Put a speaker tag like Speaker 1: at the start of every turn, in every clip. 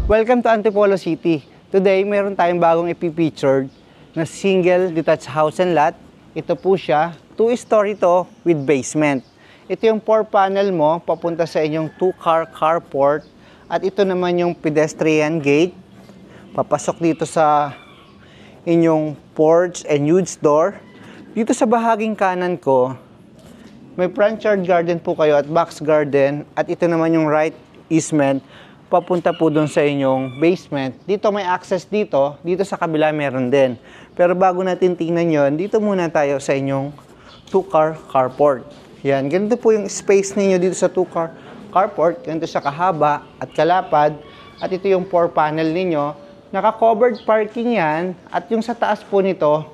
Speaker 1: Welcome to Antipolo City. Today, meron tayong bagong ipipictured na single detached house and lot. Ito po siya, 2-story to with basement. Ito yung 4-panel mo, papunta sa inyong 2-car carport. At ito naman yung pedestrian gate. Papasok dito sa inyong porch and huge door. Dito sa bahaging kanan ko, may front yard garden po kayo at box garden. At ito naman yung right easement, papunta po doon sa inyong basement. Dito may access dito sa kabila meron din. Pero bago natin tingnan yon, dito muna tayo sa inyong 2-car carport. Yan, ganito po yung space ninyo dito sa 2-car carport. Ganito siya kahaba at kalapad. At ito yung 4-panel ninyo. Naka-covered parking yan. At yung sa taas po nito,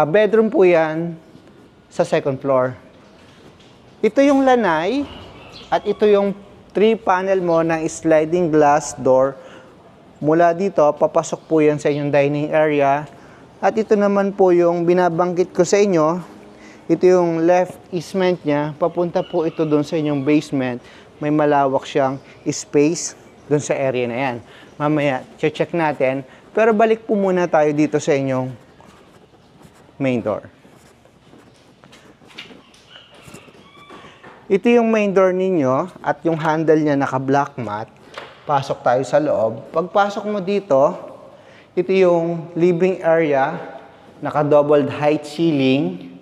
Speaker 1: bedroom po yan sa second floor. Ito yung lanay at ito yung 3-panel mo ng sliding glass door. Mula dito, papasok po yan sa inyong dining area. At ito naman po yung binabanggit ko sa inyo. Ito yung left easement niya. Papunta po ito doon sa inyong basement. May malawak siyang space doon sa area na yan. Mamaya, check natin. Pero balik po muna tayo dito sa inyong main door. Ito yung main door ninyo at yung handle niya naka-black mat. Pasok tayo sa loob. Pagpasok mo dito, ito yung living area, naka-doubled height ceiling.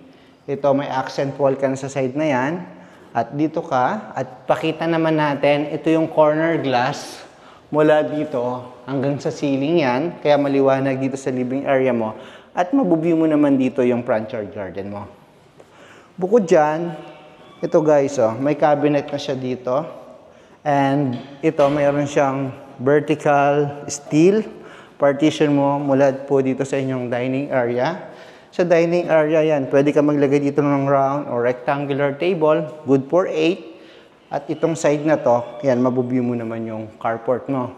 Speaker 1: Ito may accent wall ka na sa side na yan. At dito ka, at pakita naman natin, ito yung corner glass. Mula dito hanggang sa ceiling yan, kaya maliwanag dito sa living area mo. At mabubi mo naman dito yung front yard garden mo. Bukod dyan, ito guys, may cabinet na siya dito. And ito, mayroon siyang vertical steel partition mo mula po dito sa inyong dining area. Sa dining area yan, pwede ka maglagay dito ng round or rectangular table, good for 8. At itong side na to, yan, mabubi mo naman yung carport mo.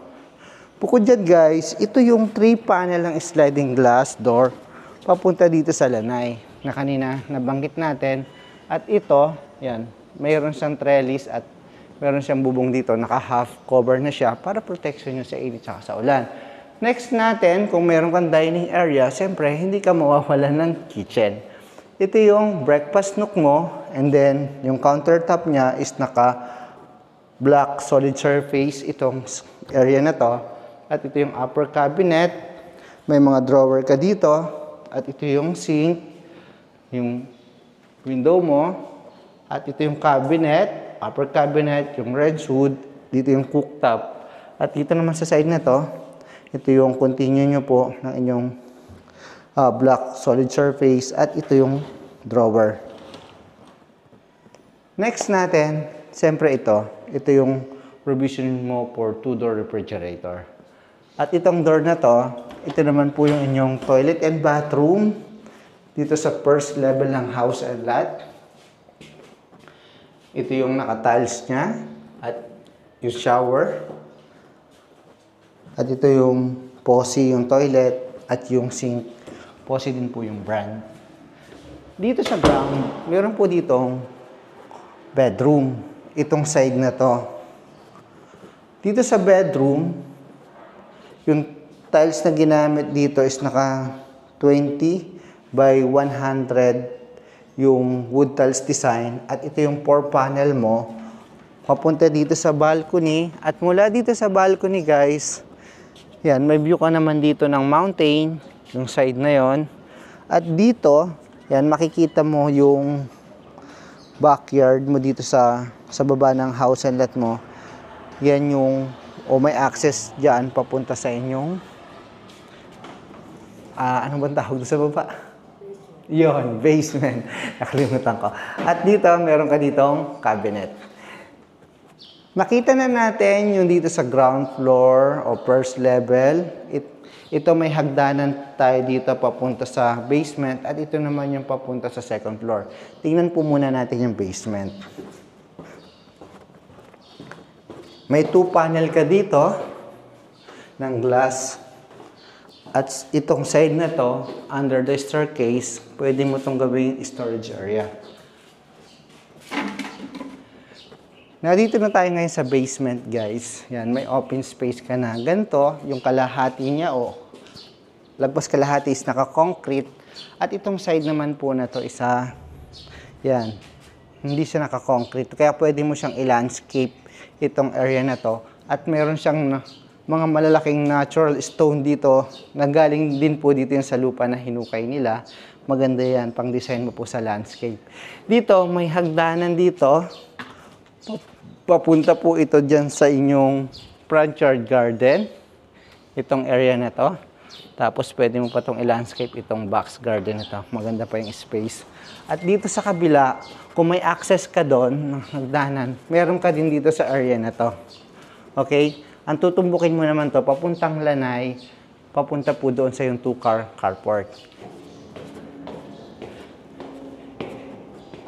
Speaker 1: Bukod dyan guys, ito yung 3-panel ng sliding glass door papunta dito sa lanay na kanina nabanggit natin. At ito, yan, mayroon siyang trellis at mayroon siyang bubong dito, naka-half cover na siya para protection nyo sa init at sa ulan. Next natin, kung mayroon kang dining area, siyempre, hindi ka mawawalan ng kitchen. Ito yung breakfast nook mo, and then yung countertop niya is naka-black solid surface itong area na to. At ito yung upper cabinet, may mga drawer ka dito, at ito yung sink, yung window mo, at ito yung cabinet, upper cabinet, yung red hood, dito yung cooktop. At dito naman sa side na to, ito yung continue nyo po ng inyong black solid surface, at ito yung drawer. Next natin, siyempre ito yung provision mo for 2-door refrigerator. At itong door na to, ito naman po yung inyong toilet and bathroom dito sa first level ng house and lot. Ito yung naka-tiles niya at yung shower. At ito yung posi, yung toilet at yung sink. Posi din po yung brand. Dito sa ground, meron po ditong bedroom. Itong side na to. Dito sa bedroom, yung tiles na ginamit dito is naka 20 by 100 yung wood tiles design. At ito yung 4-panel mo. Papunta dito sa balcony. At mula dito sa balcony guys, yan, may view ka naman dito ng mountain, yung side na yon. At dito, yan, makikita mo yung backyard mo dito sa baba ng house and lot mo. Yan yung, may access dyan papunta sa inyong, ano bang tawag sa baba? Yon, basement. Nakalimutan ko. At dito, meron ka ditong cabinet. Makita na natin yung dito sa ground floor o first level. Ito may hagdanan tayo dito papunta sa basement at ito naman yung papunta sa second floor. Tingnan po muna natin yung basement. May 2-panel ka dito ng glass. At itong side na to, under the staircase, pwede mo itong gawing storage area. Narito na tayo ngayon sa basement, guys. Yan, may open space ka na. Ganito, yung kalahati niya, lagpas kalahati is naka-concrete. At itong side naman po na to isa, yan, hindi siya naka-concrete. Kaya pwede mo siyang i-landscape itong area na to. At meron siyang mga malalaking natural stone dito na galing din po dito yung sa lupa na hinukay nila. Maganda yan, pang-design mo po sa landscape. Dito, may hagdanan dito. Papunta po ito dyan sa inyong front yard garden. Itong area na to. Tapos pwede mo pa itong i-landscape itong box garden na to. Maganda pa yung space. At dito sa kabila, kung may access ka doon, ng hagdanan, meron ka din dito sa area na to. Okay? Ang tutumbukin mo naman to, papuntang Lanay, papunta po doon sa yung 2-car carport.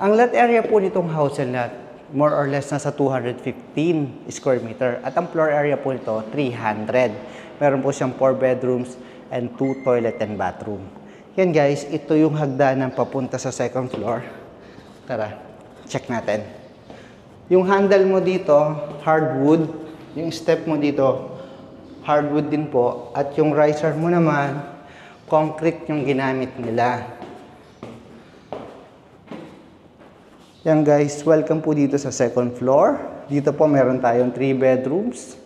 Speaker 1: Ang lot area po nitong house and lot, more or less nasa 215 square meter. At ang floor area po nito, 300. Meron po siyang 4 bedrooms and 2 toilet and bathroom. Yan guys, ito yung hagdanan papunta sa second floor. Tara, check natin. Yung handle mo dito, hardwood. Yung step mo dito, hardwood din po. At yung riser mo naman, concrete yung ginamit nila. Yan guys, welcome po dito sa second floor. Dito po meron tayong 3 bedrooms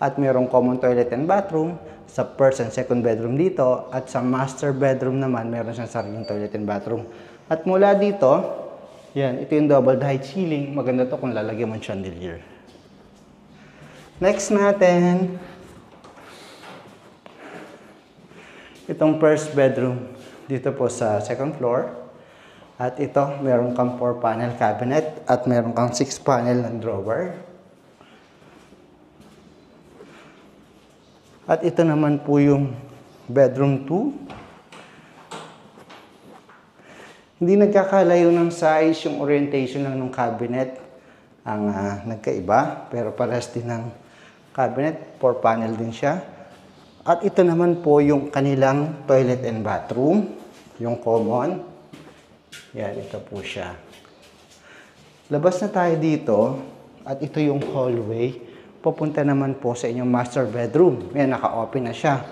Speaker 1: at merong common toilet and bathroom sa first and second bedroom dito. At sa master bedroom naman, meron siyang sariling toilet and bathroom. At mula dito, yan, ito yung double height ceiling. Maganda to kung lalagyan mo ng chandelier. Next natin, itong first bedroom dito po sa second floor. At ito, meron kang 4-panel cabinet at meron kang 6-panel na drawer. At ito naman po yung bedroom 2. Hindi nagkakalayo ng size, yung orientation lang ng cabinet ang nagkaiba. Pero parehas din ng cabinet, 4-panel din siya. At ito naman po yung kanilang toilet and bathroom, yung common. Yan, ito po siya. Labas na tayo dito at ito yung hallway. Papunta naman po sa inyong master bedroom. Yan, naka-open na siya.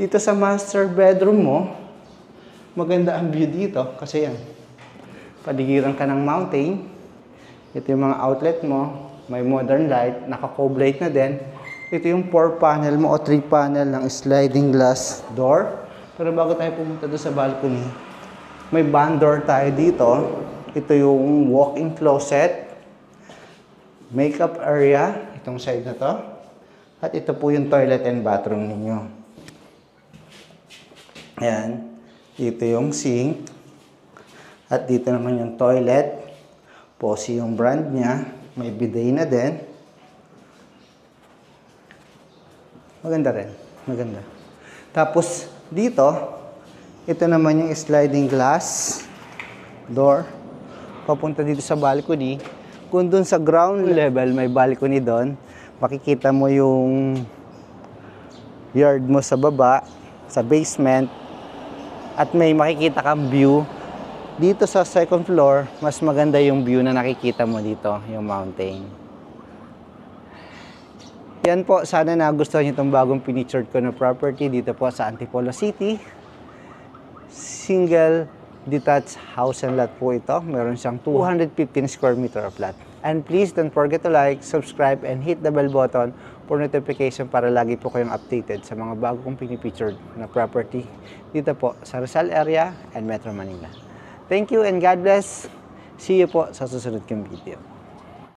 Speaker 1: Dito sa master bedroom mo, maganda ang view dito kasi yan, paligiran ka ng mountain. Ito yung mga outlet mo. May modern light, naka-cove light na din. Ito yung 4-panel mo o 3-panel ng sliding glass door. Pero bago tayo pumunta doon sa balcony, may band door tayo dito. Ito yung walk-in closet, makeup area, itong side na to. At ito po yung toilet and bathroom ninyo. Ayan. Dito yung sink. At dito naman yung toilet. Posi yung brand niya. May bidet na din. Maganda rin. Maganda. Tapos dito, ito naman yung sliding glass door. Papunta dito sa balcony. Kung dun sa ground level, may balcony doon, makikita mo yung yard mo sa baba, sa basement, at may makikita kang view. Dito sa second floor, mas maganda yung view na nakikita mo dito, yung mountain. Yan po, sana nagustuhan niyo itong bagong pinictured ko na property dito po sa Antipolo City. Single detached house and lot po ito. Meron siyang 215 square meter of lot. And please don't forget to like, subscribe, and hit the bell button for notification para lagi po kayong updated sa mga bagong pinipictured na property dito po sa Rizal area and Metro Manila. Thank you and God bless. See you po sa susunod kong video.